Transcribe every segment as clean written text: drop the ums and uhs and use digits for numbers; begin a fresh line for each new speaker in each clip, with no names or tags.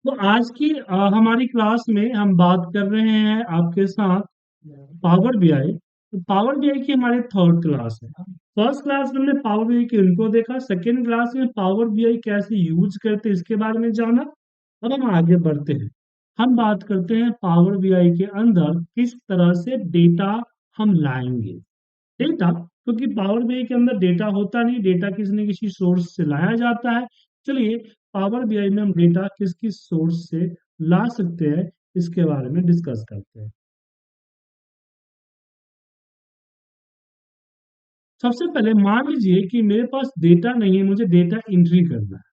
तो आज की हमारी क्लास में हम बात कर रहे हैं आपके साथ पावर बीआई। तो पावर बीआई की हमारी थर्ड क्लास है। फर्स्ट क्लास में हमने पावर बीआई के इनको देखा, सेकेंड क्लास में पावर बीआई कैसे यूज करते हैं इसके बारे में जाना। अब हम आगे बढ़ते हैं, हम बात करते हैं पावर बीआई के अंदर किस तरह से डेटा हम लाएंगे। डेटा, क्योंकि पावर बीआई के अंदर डेटा होता नहीं, डेटा किसी न किसी सोर्स से लाया जाता है। चलिए, पावर बीआई में हम डेटा किस किस सोर्स से ला सकते हैं इसके बारे में डिस्कस करते हैं। सबसे पहले मान लीजिए कि मेरे पास डेटा नहीं है, मुझे डेटा एंट्री करना है,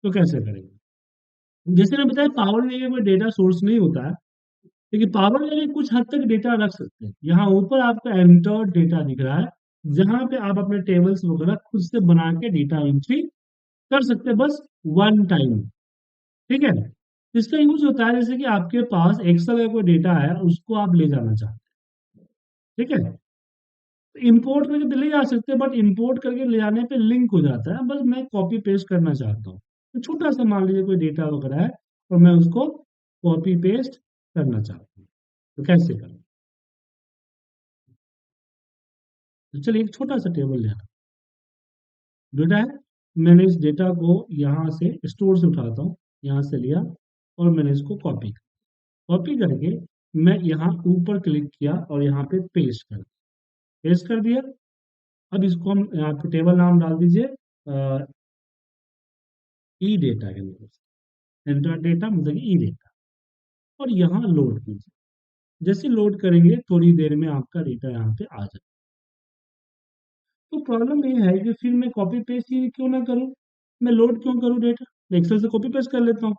तो कैसे करेंगे। जैसे मैंने बताया, पावर बीआई में कोई डेटा सोर्स नहीं होता है, लेकिन पावर बीआई में कुछ हद तक डेटा रख सकते हैं। यहाँ ऊपर आपका एंटर डेटा दिख रहा है, जहाँ पे आप अपने टेबल्स वगैरह खुद से बना के डेटा एंट्री कर सकते हैं, बस वन टाइम। ठीक है। इसका यूज होता है जैसे कि आपके पास एक्सेल का कोई डेटा है, उसको आप ले जाना चाहते हैं। ठीक है। इंपोर्ट करके तो ले जा सकते हैं, बट इंपोर्ट करके ले जाने पे लिंक हो जाता है। बस मैं कॉपी पेस्ट करना चाहता हूँ, तो छोटा सा मान लीजिए कोई डेटा वगैरह है और मैं उसको कॉपी पेस्ट करना चाहता हूँ, तो कैसे करूँ। तो चलिए, एक छोटा सा टेबल लेना डेटा है, मैंने इस डेटा को यहाँ से स्टोर से उठाता हूँ, यहाँ से लिया और मैंने इसको कॉपी कॉपी करके मैं यहाँ ऊपर क्लिक किया और यहाँ पे पेस्ट कर दिया। अब इसको हम यहाँ पे टेबल नाम डाल दीजिए ई डेटा के अंदर, एंटर डेटा मतलब ई डेटा, और यहाँ लोड कीजिए। जैसे लोड करेंगे थोड़ी देर में आपका डेटा यहाँ पे आ जाए। तो प्रॉब्लम ये है कि फिर मैं कॉपी पेस्ट ही क्यों ना करूँ, मैं लोड क्यों करूँ डेटा, एक्सेल से कॉपी पेस्ट कर लेता हूँ।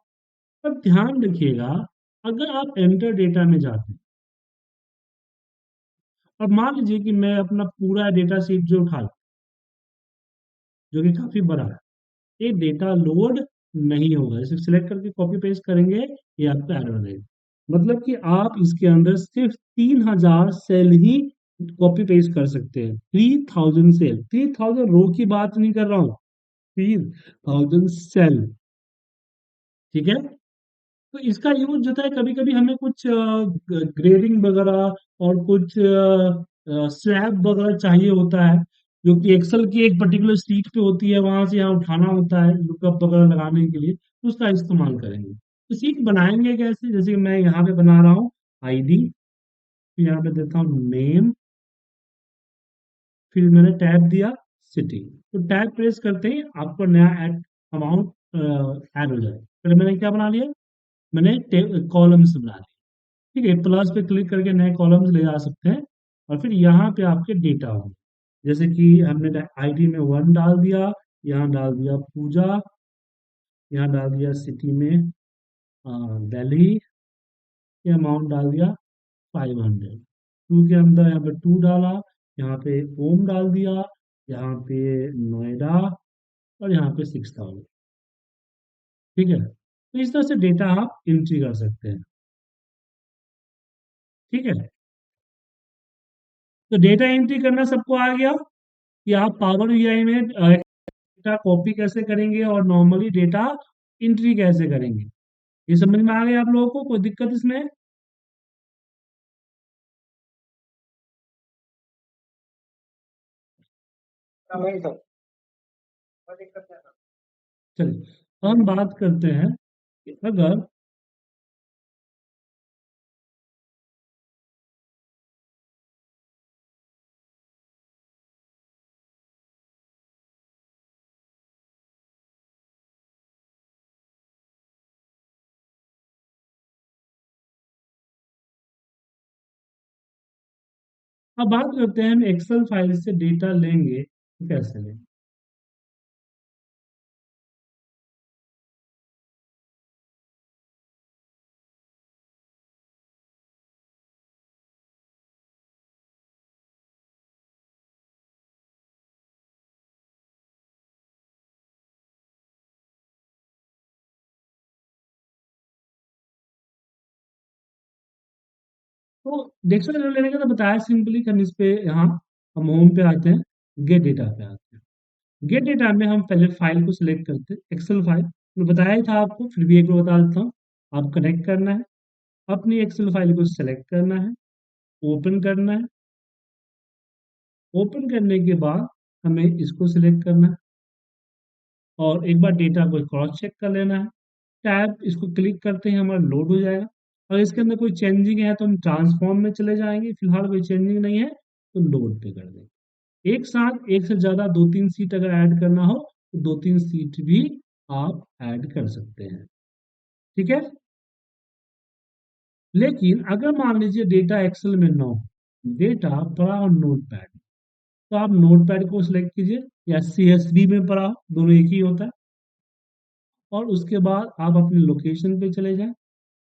पर ध्यान रखिएगा, अगर आप एंटर डेटा में जाते हैं, अब मान लीजिए कि मैं अपना पूरा डेटा शीट जो उठा लूं, जो कि काफी बड़ा है, ये डेटा लोड नहीं होगा। इसे सिलेक्ट करके कॉपी पेस्ट करेंगे, ये आपका एरर देगा। मतलब कि आप इसके अंदर सिर्फ 3000 सेल ही कॉपी पेस्ट कर सकते हैं। 3000 सेल, 3000 रो की बात नहीं कर रहा हूँ, 3000 सेल। ठीक है। तो इसका यूज होता है, कभी कभी हमें कुछ ग्रेडिंग वगैरह और कुछ स्लैब वगैरह चाहिए होता है, जो कि एक्सेल की एक पर्टिकुलर शीट पे होती है, वहां से यहाँ उठाना होता है लुकअप वगैरह लगाने के लिए, तो उसका इस्तेमाल करेंगे। तो शीट बनाएंगे कैसे, जैसे कि मैं यहाँ पे बना रहा हूँ आईडी, फिर यहाँ पे देता हूँ नेम, फिर मैंने टैब दिया सिटी। तो टैब प्रेस करते ही आपको नया अमाउंट ऐड हो जाएगा। फिर मैंने क्या बना लिया, मैंने कॉलम्स बना लिए। ठीक है, प्लस पे क्लिक करके नए कॉलम्स ले जा सकते हैं, और फिर यहाँ पे आपके डेटा होंगे। जैसे कि हमने आईडी में 1 डाल दिया, यहाँ डाल दिया पूजा, यहाँ डाल दिया सिटी में दिल्ली, ये अमाउंट डाल दिया 500। टू के अंदर यहाँ पे 2 डाला, यहाँ पे ओम डाल दिया, यहाँ पे नोएडा, और यहाँ पे 6000। ठीक है। तो इस तरह से डेटा आप एंट्री कर सकते हैं। ठीक है। तो डेटा एंट्री करना सबको आ गया कि आप पावर बीआई में डेटा कॉपी कैसे करेंगे और नॉर्मली डेटा एंट्री कैसे करेंगे। ये समझ में आ गया आप लोगों को, कोई दिक्कत इसमें। हाँ भाई साहब, कोई दिक्कत नहीं है। चलिए, अब हम बात करते हैं कि अगर अब बात करते हैं हम एक्सेल फाइल से डेटा लेंगे तो कैसे लेंगे। तो डेक्सो लेने का तो बताया सिंपली करने, इस पे यहाँ हम होम पे आते हैं, गेट डेटा पे आते हैं। गेट डेटा में हम पहले फाइल को सिलेक्ट करते हैं, एक्सेल फाइल। मैं बताया ही था आपको, फिर भी एक बार बता देता हूँ। आप कनेक्ट करना है, अपनी एक्सेल फाइल को सेलेक्ट करना है, ओपन करना है। ओपन करने के बाद हमें इसको सिलेक्ट करना है और एक बार डेटा को क्रॉस चेक कर लेना है। टैब इसको क्लिक करते ही हमारा लोड हो जाएगा। अगर इसके अंदर कोई चेंजिंग है तो हम ट्रांसफॉर्म में चले जाएंगे, फिलहाल कोई चेंजिंग नहीं है तो लोड पे कर देंगे। एक साथ एक से ज्यादा दो तीन सीट अगर ऐड करना हो तो दो तीन सीट भी आप ऐड कर सकते हैं। ठीक है। लेकिन अगर मान लीजिए डेटा एक्सेल में ना हो, डेटा पड़ा हो नोट पैड, तो आप नोट पैड को सिलेक्ट कीजिए, या सीएसवी में पड़ा हो, दोनों एक ही होता है। और उसके बाद आप अपने लोकेशन पे चले जाएं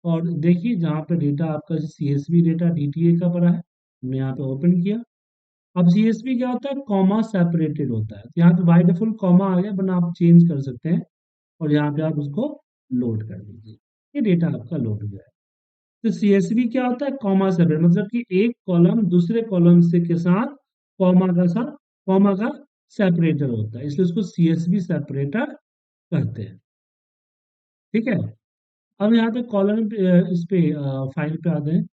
और देखिए जहाँ पे डेटा आपका सीएसवी डेटा डीटीए का पड़ा है, हमने यहाँ पे ओपन किया। अब सीएसवी क्या होता है, कॉमा सेपरेटेड होता है, तो यहाँ पे बाय डिफॉल्ट कॉमा आ गया, वरना आप चेंज कर सकते हैं और यहाँ पे आप उसको लोड कर दीजिए। ये डेटा आपका लोड हो गया है। तो सीएसवी क्या होता है, कॉमा सेपरेट, मतलब कि एक कॉलम दूसरे कॉलम से के साथ कॉमा का सेपरेटर होता है, इसलिए उसको सीएसवी सेपरेटर कहते हैं। ठीक है। अब यहाँ पे कॉलम इस पे फाइल पे आते हैं।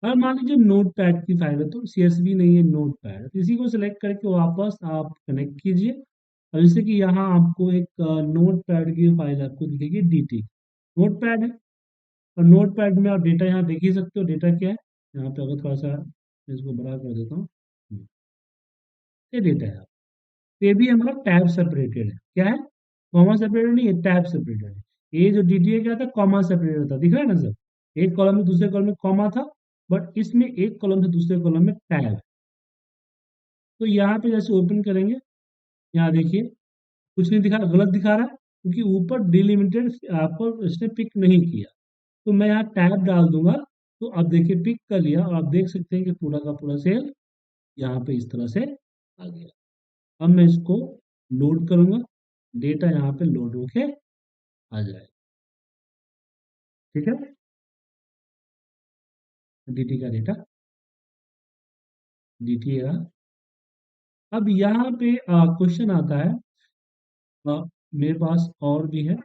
अब मान लीजिए नोट पैड की फाइल है, तो सीएसवी नहीं है, नोट पैड, इसी को सिलेक्ट करके वापस आप कनेक्ट कीजिए। और जैसे कि यहाँ आपको एक नोट पैड की फाइल आपको दिखेगी डीटी, नोट पैड है। और नोट पैड में आप डेटा यहाँ देख ही सकते हो, डेटा क्या है। यहाँ पे अगर थोड़ा सा इसको बड़ा कर देता हूँ, ये डेटा है। ये भी हमारा टैब सेपरेटेड है, क्या है, कॉमा सेपरेटेड नहीं है, टैब सेपरेटेड है। ये जो डीटीए क्या था, कॉमा सेपरेटेड था, दिख रहा है ना सर, एक कॉलम में दूसरे कॉलम में कॉमा था, बट इसमें एक कॉलम से दूसरे कॉलम में टैब है। तो यहाँ पे जैसे ओपन करेंगे, यहाँ देखिए कुछ नहीं दिखा, गलत दिखा रहा है, क्योंकि ऊपर डिलिमिटेड आपको इसने पिक नहीं किया। तो मैं यहाँ टैब डाल दूंगा, तो अब देखिए पिक कर लिया, और आप देख सकते हैं कि पूरा का पूरा सेल यहाँ पे इस तरह से आ गया। अब मैं इसको लोड करूंगा, डेटा यहाँ पे लोड होके आ जाए। ठीक है, डीटी का डेटा डीटी है। अब यहाँ पे क्वेश्चन आता है, मेरे पास और भी है।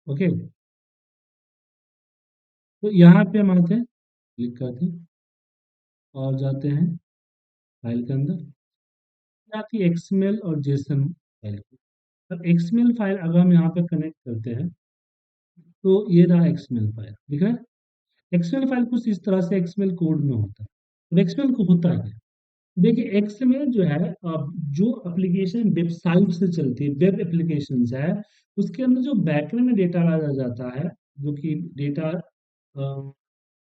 ओके, तो यहाँ पे हम आते हैं, क्लिक करते हैं और जाते हैं फाइल के अंदर, जाती है एक्सएमएल और जेसन फाइल को। अब एक्सएमएल फाइल अगर हम यहाँ पे कनेक्ट करते हैं, तो ये रहा एक्सएमएल फाइल, दिख रहा है। एक्सएमएल फाइल कुछ इस तरह से एक्सएमएल कोड में होता है। अब एक्सएमएल को होता है क्या? देखिए एक्सएमएल जो है, जो एप्लीकेशन वेबसाइट से चलती है, वेब एप्लीकेशन है, उसके अंदर जो बैकएंड में डेटा डाला जाता है, जो कि डेटा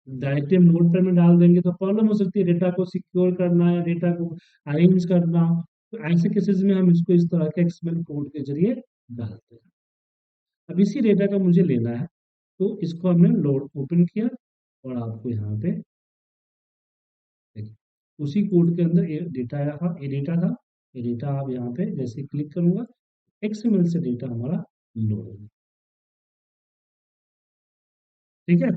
डायरेक्टली हम नोट पैड में डाल देंगे तो प्रॉब्लम हो सकती है, डेटा को सिक्योर करना है, डेटा को अरेंज करना। तो ऐसे केसेस में हम इसको इस तरह के एक्सएमएल कोड के जरिए डालते हैं। अब इसी डेटा का मुझे लेना है, तो इसको हमने लोड ओपन किया और आपको यहाँ पे देखिए, उसी कोड के अंदर ये डेटा रहा, ये डेटा था। ये डेटा आप यहाँ पे जैसे क्लिक करूंगा, एक्सएमएल से डेटा हमारा लोड होगा। ठीक है।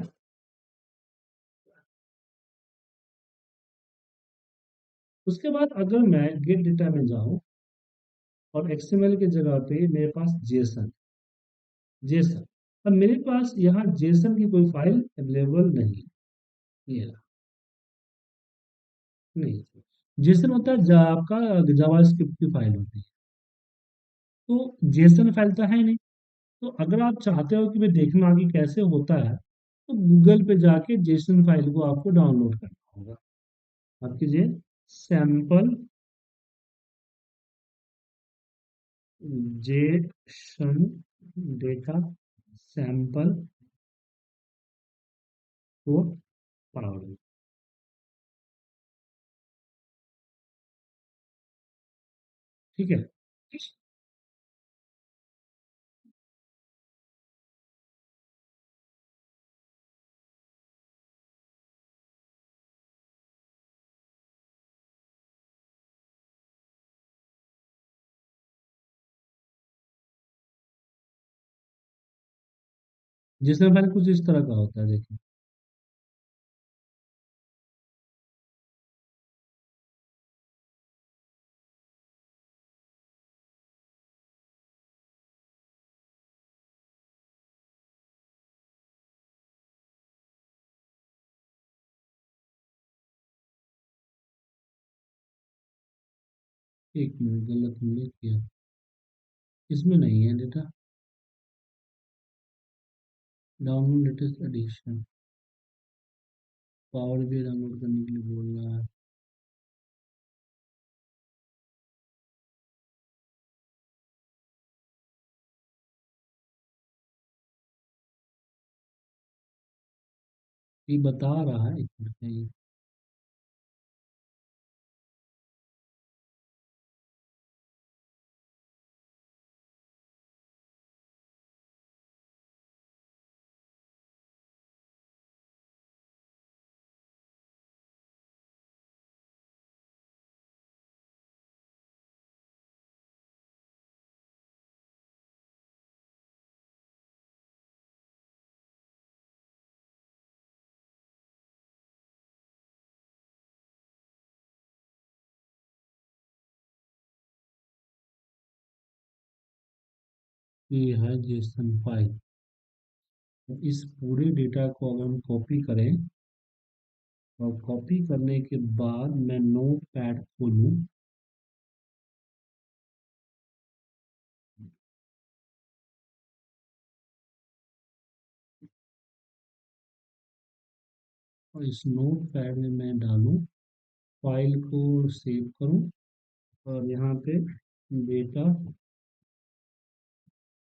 उसके बाद अगर मैं गेट डेटा में जाऊं और एक्सएमएल की जगह पे मेरे पास जेसन, जेसन, अब मेरे पास यहाँ जेसन की कोई फाइल अवेलेबल नहीं है। ये रहा, नहीं, जेसन होता है आपका जावास्क्रिप्ट की फाइल होती है, तो जेसन फाइल तो है नहीं। तो अगर आप चाहते हो कि मैं देखना कि कैसे होता है, तो गूगल पे जाके जेसन फाइल को आपको डाउनलोड करना होगा। आप कीजिए सैंपल जेसन डेटा सैंपल को पढ़ाओगे। ठीक है। जिसमें पहले कुछ इस तरह का होता है, देखिए। एक मिनट, गलत हमने किया। इसमें नहीं है data. Download latest edition. Power भी डाउनलोड करने के लिए बोल रहा है। ये बता रहा है, एक मिनट है ये है जेसन फाइल। तो इस पूरे डेटा को अगर हम कॉपी करें, और कॉपी करने के बाद मैं नोट पैड खोलूँ, और इस नोट पैड में मैं डालूँ, फाइल को सेव करूँ, और यहाँ पे data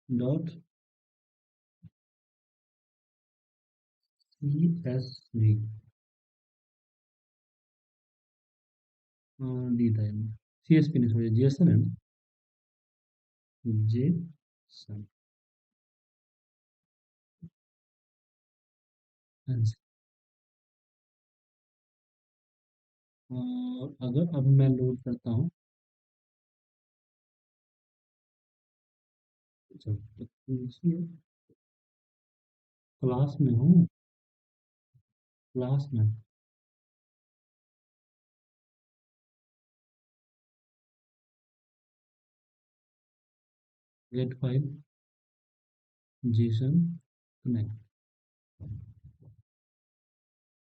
dot C S V D था, सी एस पी नहीं, सॉरी, जेसन है ना, जेसन। और अगर अब मैं लोड करता हूँ, जब तक क्लास में हूँ, क्लास में गेट फाइल जेसन कनेक्ट,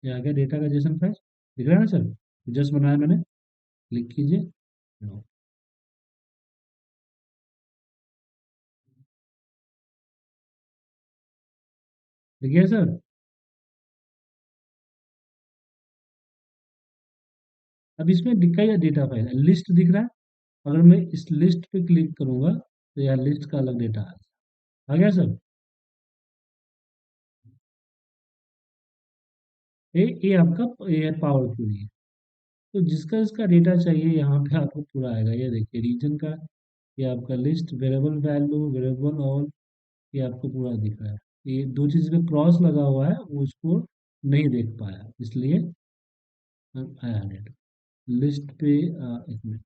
ये आ गया डेटा का जेसन फाइल। दिख रहा है ना सर, जस्ट बनाया मैंने। क्लिक कीजिए। No। देखिए सर, अब इसमें दिखा ही डेटा फाइल लिस्ट दिख रहा है। अगर मैं इस लिस्ट पे क्लिक करूंगा तो यह लिस्ट का अलग डेटा आ गया सर। ये आपका, ये है पावर क्वेरी है। तो जिसका इसका डेटा चाहिए यहाँ पे आपको पूरा आएगा। ये देखिए रीजन का, ये आपका list, variable value, variable all, ये आपको पूरा दिख रहा है। ये दो चीज में क्रॉस लगा हुआ है, वो उसको नहीं देख पाया, इसलिए आया डेटा लिस्ट पे। एक मिनट,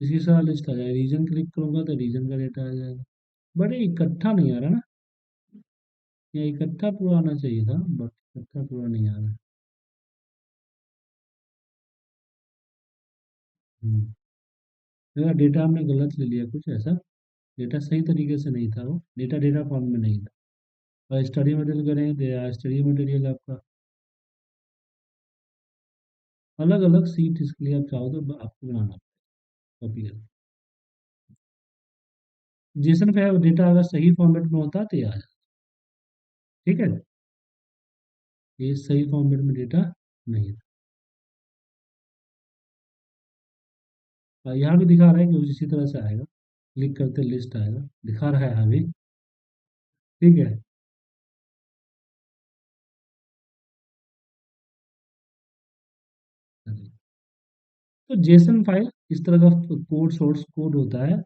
इसी सारा लिस्ट आ जाएगा। रीजन क्लिक करूंगा तो रीजन का डेटा आ जाएगा। बट ये इकट्ठा नहीं आ रहा ना, ये इकट्ठा पूरा आना चाहिए था, बट इकट्ठा पूरा नहीं आ रहा। हम्म, मेरा डेटा हमने गलत ले लिया कुछ ऐसा। डेटा सही तरीके से नहीं था, वो डेटा डेटा फॉर्म में नहीं था। और स्टडी मटेरियल करेंगे तो स्टडी मटेरियल आपका अलग अलग सीट, इसके लिए आप चाहो तो आपको बनाना, कॉपी कर। जेसन फाइल डेटा अगर सही फॉर्मेट में होता तो ये आ जाता। ठीक है, ये सही फॉर्मेट में डेटा नहीं था। यहाँ भी दिखा रहा है कि इसी तरह से आएगा, क्लिक करते लिस्ट आएगा, दिखा रहा है यहाँ भी। ठीक है। तो जेसन फाइल इस तरह का कोड, सोर्स कोड होता है,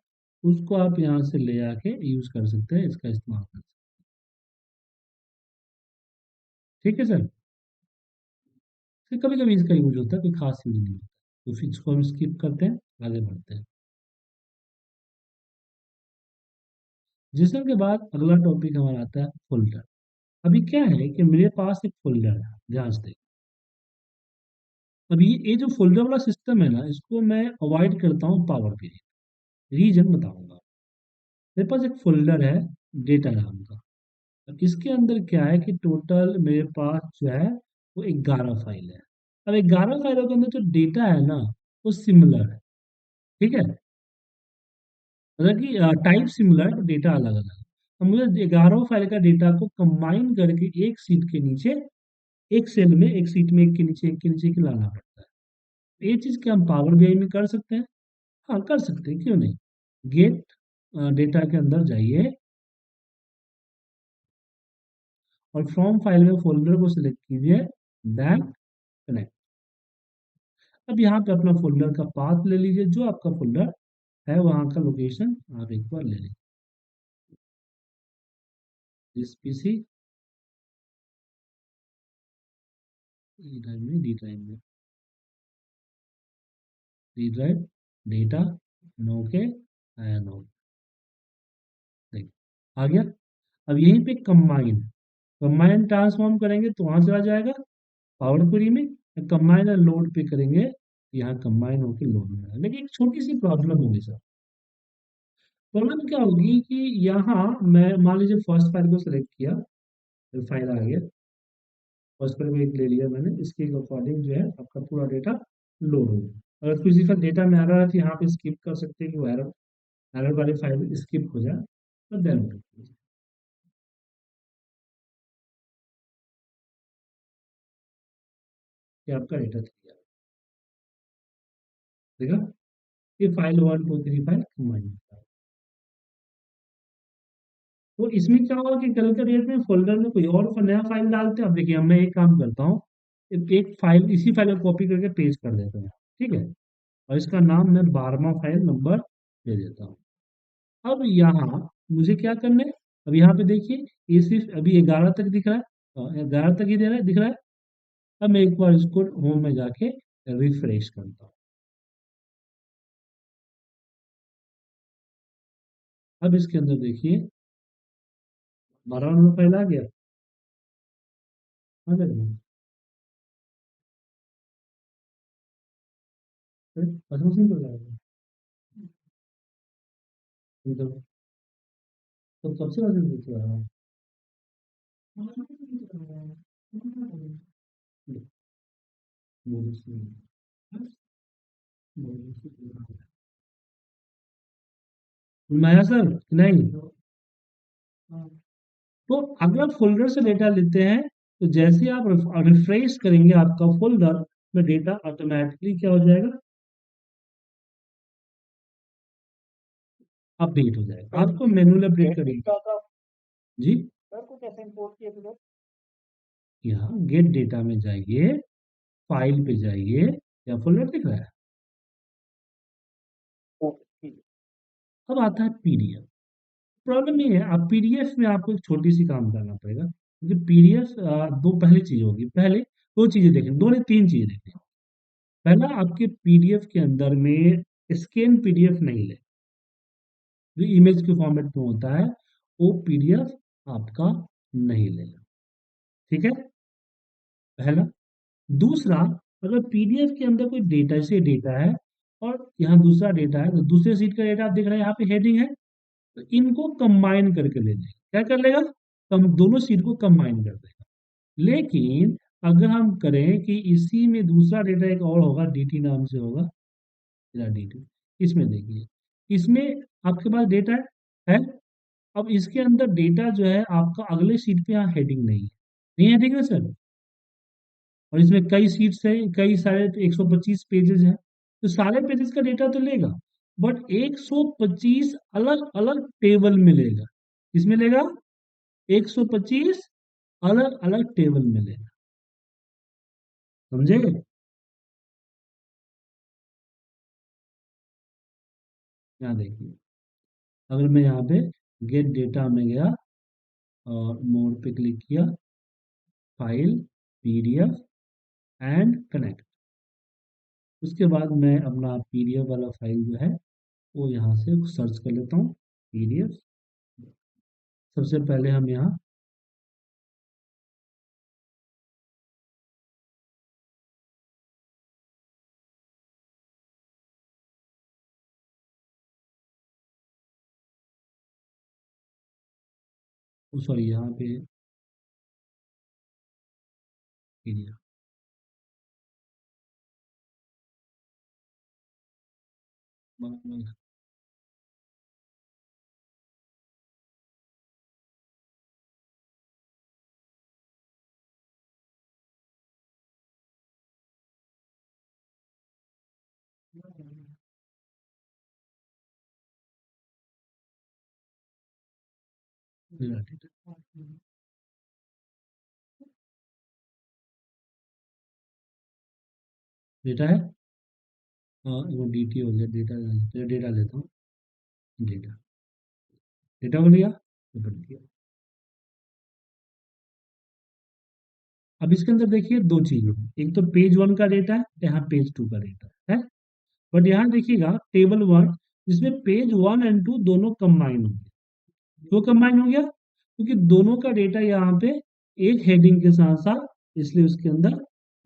उसको आप यहाँ से ले आके यूज कर सकते हैं, इसका इस्तेमाल कर सकते हैं। ठीक है सर। फिर कभी कभी इसका यूज होता है, कोई खास यूज नहीं होता, तो फिर इसको हम स्किप करते हैं, आगे बढ़ते हैं। जेसन के बाद अगला टॉपिक हमारा आता है फोल्डर। अभी क्या है कि मेरे पास एक फोल्डर है, ध्यान से। अभी ये जो फोल्डर वाला सिस्टम है ना, इसको मैं अवॉइड करता हूँ पावर के लिए। रीजन बताऊंगा। मेरे पास एक फोल्डर है डेटा नाम का। अब इसके अंदर क्या है कि टोटल मेरे पास जो है वो 11 फाइल है। अब 11 फाइलों के अंदर जो डेटा है ना, वो सिमिलर है। ठीक है। मतलब कि टाइप सिमिलर है, डेटा अलग अलग है। अब मुझे 11 फाइल का डेटा को कंबाइन करके एक सीट के नीचे, एक सेल में, एक सीट में, एक के नीचे, एक के नीचे के लाना पड़ता है। ये चीज क्या हम पावर बीआई में कर सकते हैं? हाँ, कर सकते हैं, क्यों नहीं। गेट डेटा के अंदर जाइए और फ्रॉम फाइल में फोल्डर को सिलेक्ट कीजिए, देन कनेक्ट। अब यहाँ पे अपना फोल्डर का पाथ ले लीजिए, जो आपका फोल्डर है वहाँ का लोकेशन आप एक बार ले लीजिए। दिस पीसी, ई ड्राइव में, डी ड्राइव में, डी ड्राइव, डेटा, नो के, आया नो। देखिए आ गया। अब यहीं पे कंबाइन, कंबाइन ट्रांसफॉर्म करेंगे तो वहां चला जाएगा पावर क्वेरी में। कंबाइन लोड पे करेंगे, यहाँ कंबाइन होकर लोड में आएगा। लेकिन एक छोटी सी प्रॉब्लम होगी सर। प्रॉब्लम क्या होगी कि यहाँ मैं मान लीजिए फर्स्ट फाइल को सिलेक्ट किया, फिर फाइल आ गया, फर्स्ट फाइल को एक ले लिया मैंने, इसके अकॉर्डिंग जो है आपका पूरा डेटा लोड होगा। अगर किसी का डेटा में एरर है तो यहाँ पे स्किप कर सकते हैं कि वो एरर, एरर वाली फाइल स्किप हो जाए, तो देन कि आपका डेटा क्लियर है। देखा, ये फाइल 1 2 3 फाइल कंबाइन। तो इसमें क्या होगा कि कल के डेट में फोल्डर में कोई और नया फाइल डालते हैं। अब देखिए, अब मैं एक काम करता हूँ, एक फाइल, इसी फाइल को कॉपी करके पेस्ट कर देता हूँ। ठीक है। और इसका नाम मैं 12वां फाइल नंबर दे देता हूँ। अब यहाँ मुझे क्या करना है? अब यहाँ पे देखिए, ये सिर्फ अभी 11 तक दिख रहा है, 11 तक ही दे रहा है, दिख रहा है। अब मैं एक बार इसको होम में जाके रिफ्रेश करता हूँ। अब इसके अंदर देखिए 12वां फाइल आ गया। आ गया। वॉशिंग मशीन चल रहा है तो, तो कब से वॉशिंग मशीन चल रहा है? नया सर नहीं। तो अगर फोल्डर से डेटा लेते हैं, तो जैसे ही आप रिफ्रेश करेंगे आपका फोल्डर में, डेटा ऑटोमेटिकली क्या हो जाएगा? अपडेट हो जाएगा। आपको मैनुअल अपडेट करेंगे जी। यहाँ गेट डेटा में जाइए, फाइल पे जाइए, या फोल्डर दिख रहा है। अब आता है पीडीएफ। प्रॉब्लम ये है, आप पीडीएफ में आपको एक छोटी सी काम करना पड़ेगा, क्योंकि पीडीएफ दो पहली चीज होगी। पहले दो चीजें देखें, दो ने तीन चीजें देखें। पहला, आपके पीडीएफ के अंदर में स्कैन पीडीएफ नहीं ले, जो इमेज के फॉर्मेट में होता है, वो पीडीएफ आपका नहीं लेगा। ठीक है, पहला। दूसरा, अगर पीडीएफ के अंदर कोई डेटा से डेटा है और यहाँ दूसरा डेटा है, तो दूसरे सीट का डेटा आप देख रहे हैं, यहाँ पे हेडिंग है, तो इनको कंबाइन करके ले लेगा। क्या कर लेगा? दोनों सीट को कंबाइन कर देगा। लेकिन अगर हम करें कि इसी में दूसरा डेटा एक और होगा, डीटी नाम से होगा, डीटी, इसमें देखिए, इसमें आपके पास डेटा है। अब इसके अंदर डेटा जो है आपका अगले सीट पे, यहाँ हेडिंग नहीं है, नहीं हेडिंग है सर। और इसमें कई सीट्स है, कई सारे 125 पेजेस हैं। तो सारे पेजेस का डेटा तो लेगा, बट 125 अलग अलग टेबल में लेगा। किसमें लेगा? 125 अलग अलग टेबल में लेगा। समझे? यहाँ देखिए, अगर मैं यहाँ पे गेट डेटा में गया और मोड पे क्लिक किया, फाइल, पीडीएफ एंड कनेक्ट, उसके बाद मैं अपना पीडीएफ वाला फाइल जो है वो यहाँ से सर्च कर लेता हूँ, पीडीएफ। सबसे पहले हम यहाँ, सॉरी, यहाँ पे पीडीएफ, डेटा है। वो डीटी हो गया, डेटा, डेटा लेता हूँ, डेटा, डेटा को लिया, ओपन किया। अब इसके अंदर देखिए दो चीजें हैं, एक तो पेज वन का डेटा है, यहाँ पेज टू का डेटा है। बट यहाँ देखिएगा टेबल वन, जिसमें पेज वन एंड टू दोनों कंबाइन हो गया। क्यों कंबाइन हो गया? क्योंकि दोनों का डेटा यहाँ पे एक हेडिंग के साथ साथ, इसलिए उसके अंदर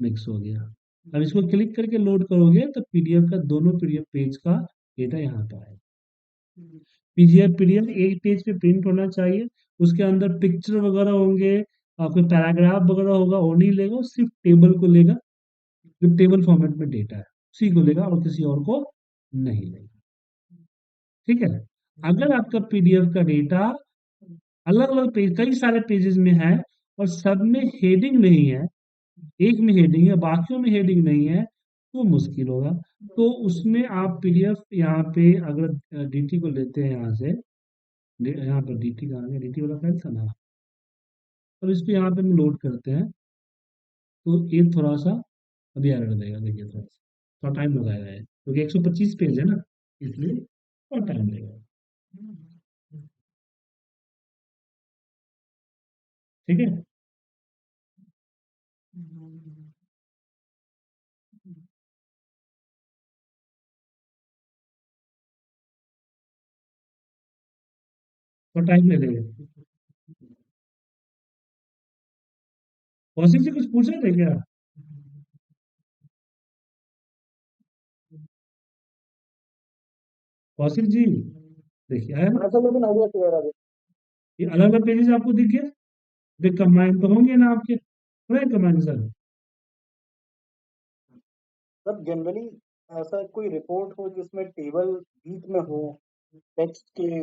मिक्स हो गया। अब इसको क्लिक करके लोड करोगे तो पीडीएफ का, दोनों पीडीएफ पेज का डेटा यहाँ पे आएगा। पीडीएफ पीडीएफ एक पेज पे प्रिंट होना चाहिए, उसके अंदर पिक्चर वगैरह होंगे और कोई पैराग्राफ वगैरह होगा, वो नहीं लेगा, वो सिर्फ टेबल को लेगा, जो टेबल फॉर्मेट में डेटा है उसी को लेगा और किसी और को नहीं लेगा। ठीक है? अगर आपका पीडीएफ का डेटा अलग अलग पेज, कई सारे पेजेस में है और सब में हेडिंग नहीं है, एक में हेडिंग है बाकियों में हेडिंग नहीं है, तो मुश्किल होगा। तो उसमें आप पीडीएफ यहाँ पे अगर डीटी को लेते हैं यहाँ से, यहाँ पर डीटी कहाँ है, डीटी वाला फाइल था ना। अब इसको यहाँ पे हम लोड करते हैं, तो ये थोड़ा सा अभी एरर देगा, देखिए थोड़ा सा, थोड़ा टाइम लगाएगा ये, क्योंकि 125 पेज है ना, इसलिए थोड़ा टाइम लगेगा। ठीक है? थोड़ा टाइम लगेगा। कौशिक से कुछ पूछा थे क्या? कौशिक जी, देखिए आया ना? लेकिन आइडिया क्लियर आ गया। ये अलग अलग पेजेस आपको दिख गया, देख कंबाइन तो होंगे ना आपके, हो कंबाइन सर?
मतलब जनरली ऐसा कोई रिपोर्ट हो जिसमें टेबल बीच में हो टेक्स्ट के,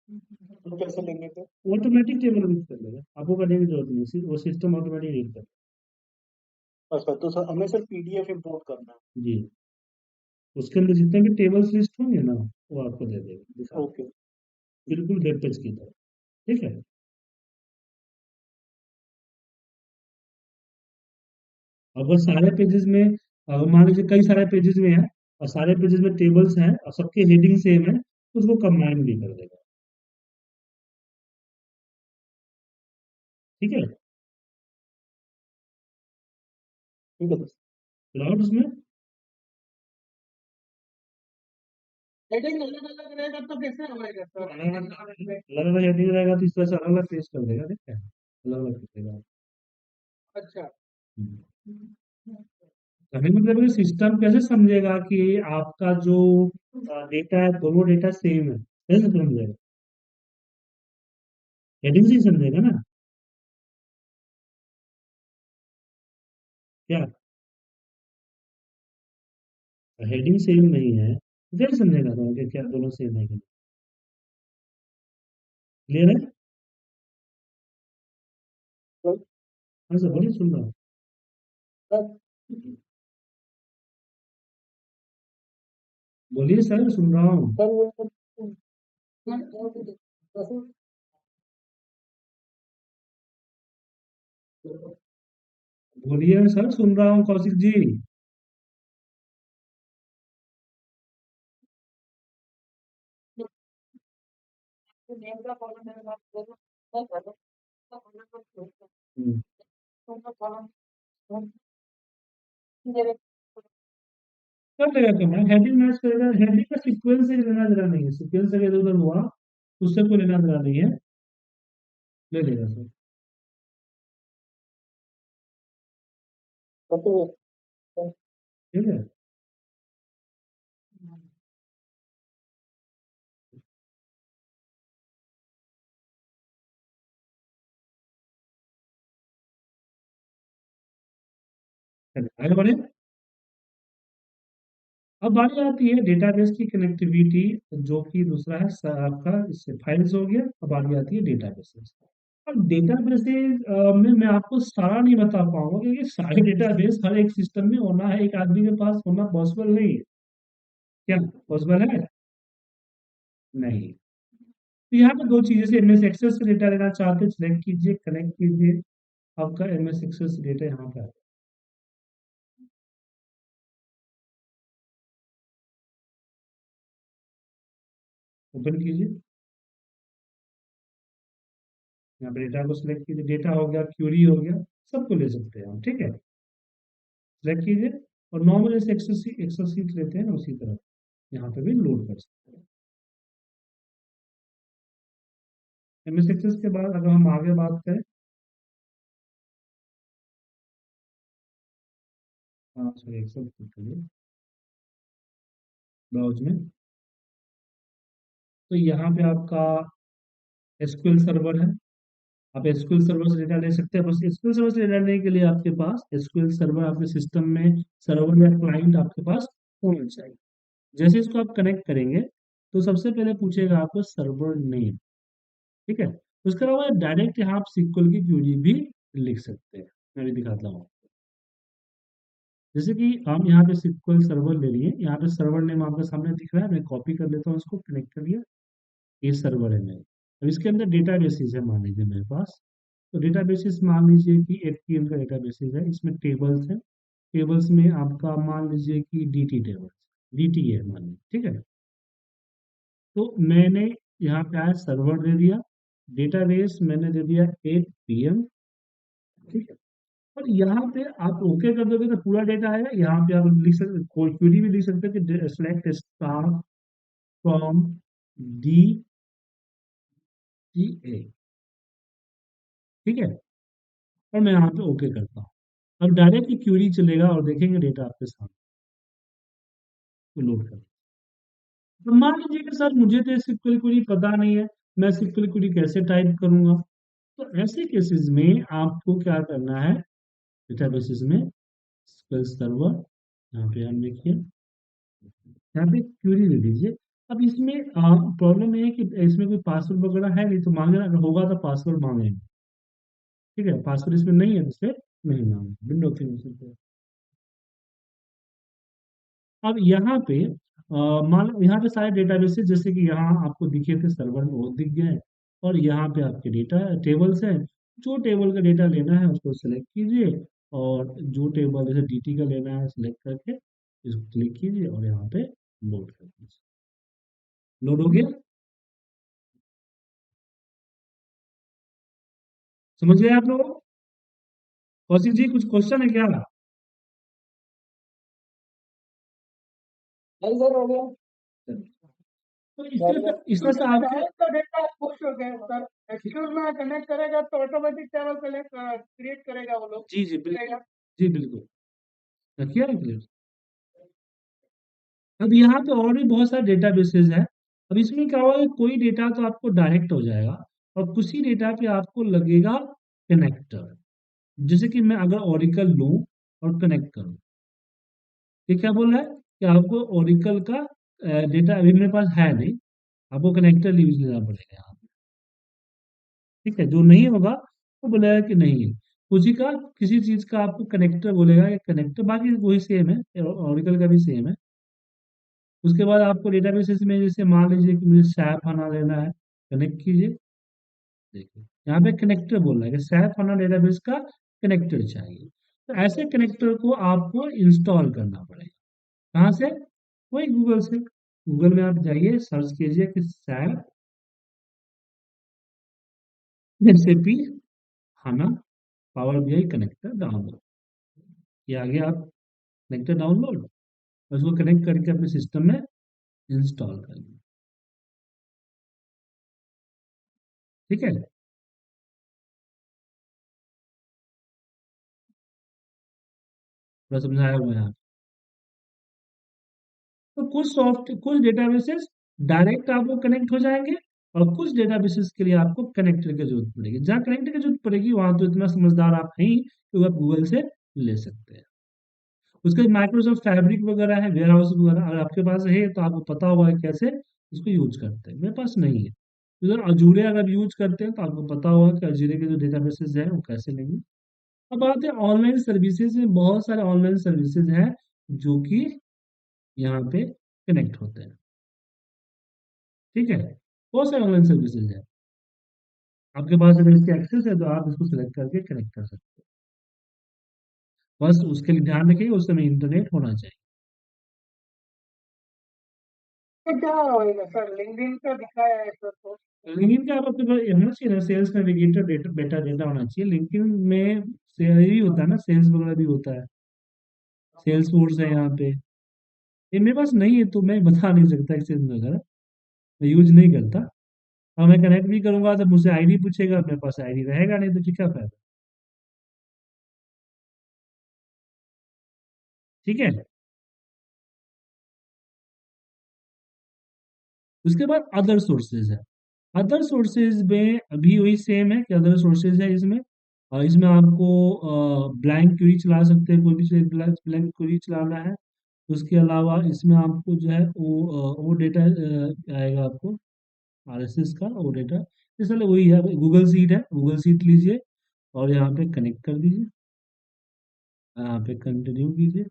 तो कैसे लेंगे फिर?
ऑटोमेटिक टेबल रीड कर लेगा, आपको करने की जरूरत नहीं, सिर्फ वो सिस्टम ऑटोमेटिक रीड कर।
अच्छा, तो सर हमें सिर्फ पीडीएफ इंपोर्ट करना
जी, उसके अंदर जितने भी टेबल्स लिस्ट होंगे ना, वो आपको दे देगा, दिखा
है।
देगा,
ओके।
बिल्कुल वेब पेज की तरह। ठीक है? अगर सारे पेजेस में, अगर मान लीजिए कई सारे पेजेस में है और सारे पेजेस में टेबल्स हैं और सबके हेडिंग सेम है, तो उसको कंबाइन भी कर देगा। ठीक है?
ठीक है सर।
फिलहाल उसमें
हेडिंग अलग अलग रहेगा तो कैसे हमारे सर?
अलग अलग हेडिंग रहेगा तो इस तरह से अलग अलग पेज कर देगा, ठीक है, अलग अलग कर देगा।
अच्छा।
अभी मतलब सिस्टम कैसे समझेगा कि आपका जो डेटा है, दोनों डेटा सेम है, कैसे समझेगा? हेडिंग से ही समझेगा ना। क्या? हेडिंग सेम नहीं है तो कैसे समझेगा दोनों के, क्या दोनों सेम है कि नहीं? क्लियर है?
तो
हाँ सर, बोलिए, सुन रहा हूँ।
सर
बोलिए सर, सुन रहा हूँ।
सर जैसे
बोलिए सर, सुन रहा हूँ कौशिक जी। हम्म। कर लेगा क्या मैं, हेडिंग मैच करेगा, हेडिंग का सीक्वेंस से लेना देना नहीं है, सीक्वेंस अगर इधर उधर हुआ उससे कोई लेना देना नहीं है, ले लेगा सर। ठीक है। चलिए, आगे बढ़े। अब बारी आती है डेटाबेस की कनेक्टिविटी, जो कि दूसरा है आपका, इससे फाइल्स हो गया। अब बारी आती है डेटाबेसेस। अब डेटाबेसेस में मैं आपको सारा नहीं बता पाऊंगा, क्योंकि सारे डेटाबेस हर एक सिस्टम में होना है, एक आदमी के पास होना पॉसिबल नहीं है। क्या पॉसिबल है? नहीं। तो यहाँ पे दो चीजें से एमएस एक्सेस से डेटा लेना चाहते हैं, सिलेक्ट कीजिए, कनेक्ट कीजिए। आपका एमएस एक्सेस डेटा यहाँ पे ओपन कीजिए। यहाँ पे डेटा को सिलेक्ट कीजिए, डेटा हो गया, क्यूरी हो गया, सबको ले सकते हैं हम। ठीक है, सिलेक्ट कीजिए। और नॉर्मल जैसे एक्सेल सीट लेते हैं ना, उसी तरह यहाँ पे भी लोड कर सकते हैं। एमएस एक्सेस के बाद अगर हम आगे बात करें, हाँ सॉरी, एक्सेल के लिए ब्राउज में, तो यहाँ पे आपका एसक्यूएल सर्वर है। आप एसक्यूएल सर्वर से डेटा ले सकते हैं। बस एसक्यूएल सर्वर से डेटा लेने के लिए आपके पास एसक्यूएल सर्वर आपके सिस्टम में, सर्वर या क्लाइंट आपके पास होना चाहिए। जैसे इसको आप कनेक्ट करेंगे, तो सबसे पहले पूछेगा आपको सर्वर नेम। ठीक है, उसके अलावा डायरेक्ट यहाँ आप SQL की क्वेरी भी लिख सकते हैं। मैं भी दिखाता हूँ। जैसे कि हम यहाँ पे SQL सर्वर ले लिए, यहाँ पे सर्वर नेम आपके सामने दिख रहा है, मैं कॉपी कर लेता हूँ, इसको कनेक्ट कर लिया। ये सर्वर है मेरा। अब इसके अंदर डेटा बेसिस है, मान लीजिए मेरे पास। तो डेटा बेसिस मान लीजिए कि एचटीएम का डेटा बेसिस है, इसमें टेबल्स है। टेबल्स में आपका मान लीजिए कि डीटी टेबल्स, डीटी है मान लीजिए। ठीक है, तो मैंने यहाँ पे आया सर्वर दे दिया, डेटाबेस मैंने दे दिया 8 PM। ठीक है, और यहाँ पे आप ओके कर दोगे तो पूरा डेटा आएगा। यहाँ पे आप लिख सकते, कोई क्वेरी भी लिख सकते हैं कि select star from D T A. ठीक है, और मैं यहाँ पे ओके करता हूँ। अब डायरेक्ट क्यूरी चलेगा और देखेंगे डेटा आपके सामने लोड कर। तो मान लीजिए कि सर मुझे तो SQL क्वेरी पता नहीं है, मैं SQL क्वेरी कैसे टाइप करूंगा? तो ऐसे केसेस में आपको क्या करना है, डेटाबेसेस में SQL सर्वर, यहाँ पे हम देखिए, यहाँ पे क्यूरी दे दीजिए। अब इसमें प्रॉब्लम ये है कि इसमें कोई पासवर्ड वगैरह है नहीं, तो मांगना अगर होगा तो पासवर्ड मांगेंगे। ठीक है, पासवर्ड इसमें नहीं है, इसलिए नहीं मांगेंगे। विंडो पे अब यहाँ पे मान लो यहाँ पे सारे डेटाबेसेस, जैसे कि यहाँ आपको दिखे थे सर्वर में, वो दिख गए। और यहाँ पे आपके डेटा टेबल्स हैं। जो टेबल का डेटा लेना है उसको सेलेक्ट कीजिए, और जो टेबल जैसे डीटी का लेना है सेलेक्ट करके इसको क्लिक कीजिए और यहाँ पे लोड कर दीजिए। लोड हो गया? समझ गए आप लोग? कौशिक जी, कुछ क्वेश्चन है क्या?
नहीं सर, हो गया।
तो इसमें से आपको,
तो डेटा पुश हो गया सर। एसक्यूएल में कनेक्ट करेगा तो ऑटोमेटिक टेबल सेलेक्ट क्रिएट करेगा वो लोग।
जी जी बिल्कुल, जी बिल्कुल, रखिए ना क्लियर। अब यहाँ पे और भी बहुत सारे डेटाबेसेस हैं। अब इसमें क्या होगा, कोई डेटा तो आपको डायरेक्ट हो जाएगा, और कुछ ही डेटा पे आपको लगेगा कनेक्टर। जैसे कि मैं अगर ओरिकल लूं और कनेक्ट करूं, ये क्या बोल रहा है कि आपको ओरिकल का डेटा अभी मेरे पास है नहीं, आपको कनेक्टर यूज लेना पड़ेगा यहाँ पे। ठीक है, जो नहीं होगा वो बोलेगा कि नहीं है। उसी का किसी चीज का आपको कनेक्टर बोलेगा, या कनेक्टर, बाकी वही सेम है, ओरिकल का भी सेम है। उसके बाद आपको डेटाबेसेस में जैसे मान लीजिए कि मुझे सैप आना लेना है, कनेक्ट कीजिए। देखिए यहाँ पे कनेक्टर बोल रहा है कि सैप आना डेटाबेस का कनेक्टर चाहिए। तो ऐसे कनेक्टर को आपको इंस्टॉल करना पड़ेगा। कहाँ से? वही गूगल से। गूगल में आप जाइए, सर्च कीजिए कि सैप एसएपी हाना पावर बीआई कनेक्टर डाउनलोड। ये आगे आप कनेक्टर डाउनलोड और उसको कनेक्ट करके अपने सिस्टम में इंस्टॉल कर लीजिए। ठीक है, पूरा समझाया हुआ है यहाँ। तो कुछ डेटाबेसेस डायरेक्ट आपको कनेक्ट हो जाएंगे, और कुछ डेटाबेसेस के लिए आपको कनेक्टर की जरूरत पड़ेगी। जहाँ कनेक्टर की जरूरत पड़ेगी वहां तो इतना समझदार आप हैं ही, तो आप गूगल से ले सकते हैं। उसके माइक्रोसॉफ्ट फैब्रिक वगैरह है, वेयर हाउस वगैरह, अगर आपके पास है तो आपको पता होगा कि कैसे इसको यूज करते हैं। मेरे पास नहीं है। तो अजूरे अगर यूज करते हैं तो आपको पता होगा कि अजूरे के जो डेटाबेसेस हैं वो कैसे लेंगे। अब आते हैं ऑनलाइन सर्विसेज में। बहुत सारे ऑनलाइन सर्विसेज हैं जो कि यहाँ पे कनेक्ट होते हैं। ठीक है, बहुत सारे ऑनलाइन सर्विसेज है। आपके पास अगर इसकी एक्सेस है तो आप इसको सिलेक्ट करके कनेक्ट कर सकते हो। बस उसके लिए ध्यान रखिए उस समय इंटरनेट होना चाहिए।
तो क्या होएगा सर, लिंक्डइन पे दिखाया है सर तो।
लिंक्डइन का आप अपने पास होना चाहिए ना, सेल्स नेविगेटर डेटा बेटा डेटा होना चाहिए। लिंक्डइन में से ही होता है ना, सेल्स वगैरह भी होता है। सेल्स फोर्स है यहाँ पे। ये मेरे पास नहीं है तो मैं बता नहीं सकता एक्सेस वगैरह, मैं यूज नहीं करता। और मैं कनेक्ट भी करूंगा तो मुझसे आईडी पूछेगा, मेरे पास आईडी रहेगा नहीं तो फिर क्या फायदा। ठीक है, उसके बाद अदर सोर्सेज है। अदर सोर्सेज में अभी वही सेम है कि अदर सोर्सेज है इसमें। और इसमें आपको ब्लैंक क्वेरी चला सकते हैं, कोई भी ब्लैंक ब्लैंक क्वेरी चलाना है। उसके अलावा इसमें आपको जो है वो डेटा आएगा आपको, आरएसएस का वो डेटा। इसलिए वही है, गूगल सीट है, गूगल सीट लीजिए और यहाँ पे कनेक्ट कर दीजिए, यहाँ पे कंटिन्यू कीजिए।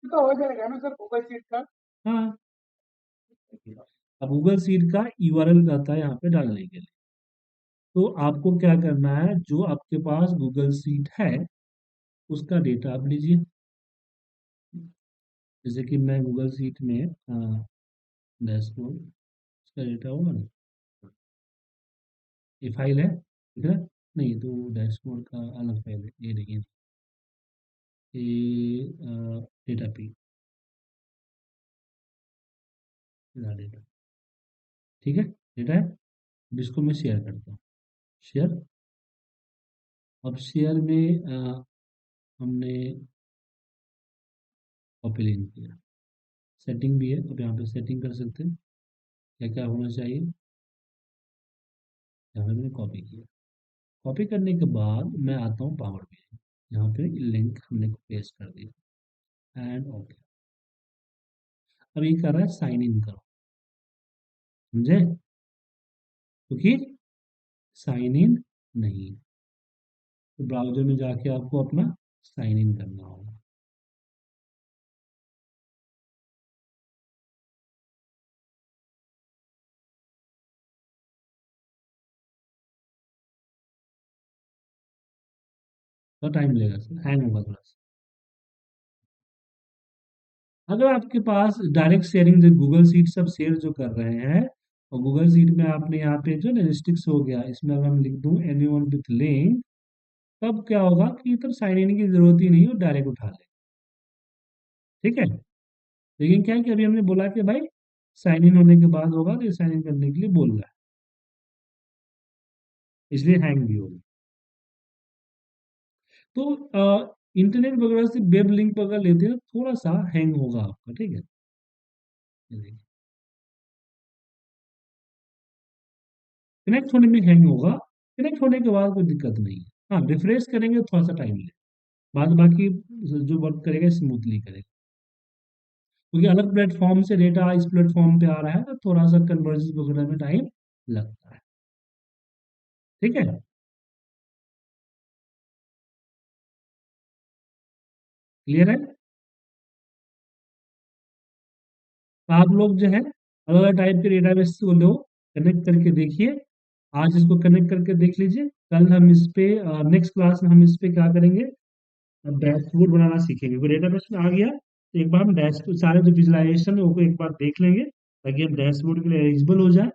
तो हो जाएगा ना सर गूगल शीट का।
हाँ, अब गूगल सीट का यूआरएल आता है यहाँ पे डालने के लिए। तो आपको क्या करना है, जो आपके पास गूगल सीट है उसका डेटा आप लीजिए। जैसे कि मैं गूगल सीट में डैशबोर्ड, उसका डेटा होगा ना, ये फाइल है, ठीक है। नहीं तो डैशबोर्ड का अलग फाइल है, ये नहीं है। ये डेटा पी डेटा, ठीक है, डेटा है। अब इसको मैं शेयर करता हूँ, शेयर। अब शेयर में हमने कॉपी लिंक किया, सेटिंग भी है। अब यहाँ पे सेटिंग कर सकते हैं, क्या क्या होना चाहिए। यहाँ पे मैंने कॉपी किया। कॉपी करने के बाद मैं आता हूँ पावर बीआई, यहाँ पे लिंक हमने पेस्ट कर दिया एंड ओके। अब ये कर रहा है साइन इन करो, समझे? क्योंकि साइन इन नहीं है, तो ब्राउजर में जाके आपको अपना साइन इन करना होगा। तो टाइम लेगा सर, हैंग होगा थोड़ा सा। अगर आपके पास डायरेक्ट शेयरिंग जो गूगल सीट सब शेयर जो कर रहे हैं, और गूगल सीट में आपने यहाँ पे जो रिस्ट्रिक्स हो गया, इसमें अगर हम लिख दूँ एनीवन विथ लिंक, तब क्या होगा कि तब साइन इन की जरूरत ही नहीं हो, डायरेक्ट उठा ले। ठीक है, लेकिन क्या है कि अभी हमने बोला कि भाई साइन इन होने के बाद होगा, तो ये साइन इन करने के लिए बोल रहा है, इसलिए हैंग भी होगा। तो इंटरनेट वगैरह से वेब लिंक वगैरह लेते हैं थोड़ा सा हैंग होगा आपका। ठीक है, ये देखिए, कनेक्ट होने में हैंग होगा, कनेक्ट होने के बाद कोई दिक्कत नहीं है। हाँ, रिफ्रेश करेंगे थोड़ा सा टाइम ले, बाद बाकी जो वर्क करेगा स्मूथली करेगा। क्योंकि अलग प्लेटफॉर्म से डेटा इस प्लेटफॉर्म पे आ रहा है तो थोड़ा सा कन्वर्जन वगैरह में टाइम लगता है। ठीक है, क्लियर है? तो आप लोग जो है अलग अलग टाइप के डेटाबेस को लो, कनेक्ट करके देखिए। आज इसको कनेक्ट करके देख लीजिए, कल हम इस पे नेक्स्ट क्लास में हम इस पे क्या करेंगे, अब डैशबोर्ड बनाना सीखेंगे। वो डेटाबेस में आ गया तो एक बार हम डैशबोर्ड सारे जो विजुअलाइजेशन है वो एक बार देख लेंगे, ताकि हम डैशबोर्ड के लिए एलिजिबल हो जाए।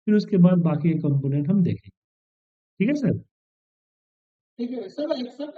फिर उसके बाद बाकी के कंपोनेंट हम देखेंगे। ठीक है सर?
ठीक है सर, एक्सेप्ट